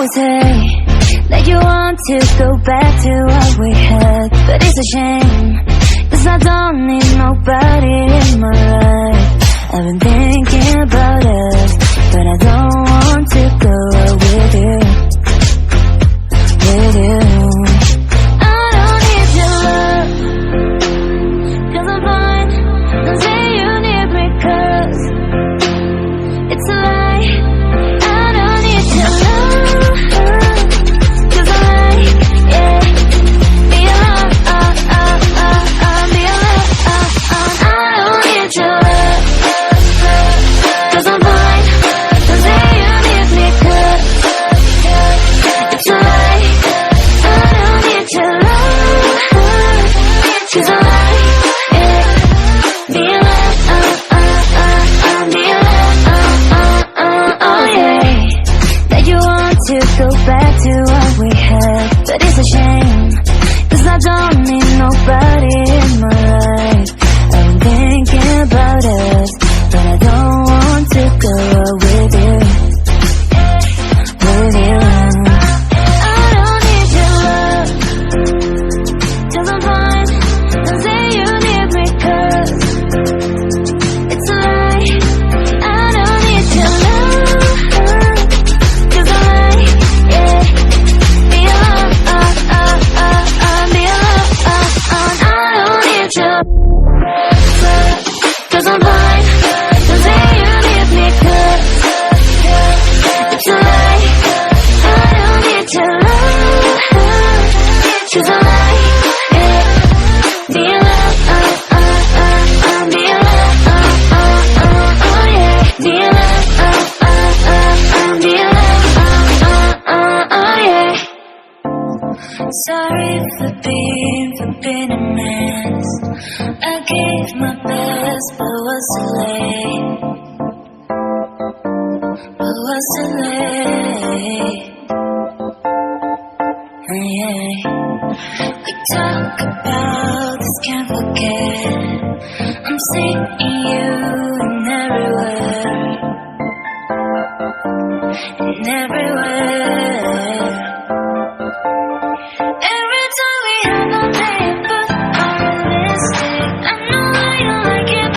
always say that you want to go back to what we had, but it's a shame, 'cause I don't need nobody in my life. I've been thinking about us, but I don't want to go out with you, with you. I don't need your love, 'cause I'm fine. Don't say you need me, 'cause it's a lie. I don't need your love, 'cause I like, yeah, be alone, be alone. I don't need your love, 'cause I'm fine. Don't say you need me, 'cause it's a lie. I don't need your love, 'cause I like, yeah, be alone, be alone. Oh yeah, that you want to go back to what we had, but it's a shame, 'cause I don't need nobody in my life. I've been thinking about us, but I don't want to go out with you, with you. I don't need your love, 'cause I'm fine. Don't say you need me, 'cause it's a lie. I don't need your love, 'cause I like, yeah, be alone, be alone. I don't need your love, 'cause I'm fine. Don't say you need me, 'cause it's a lie. I don't need your love, 'cause I like, yeah, be alone, be alone. Oh yeah, be alone, be alone. Oh yeah. Sorry for being a mess. I gave my best, but was too late. But was too late.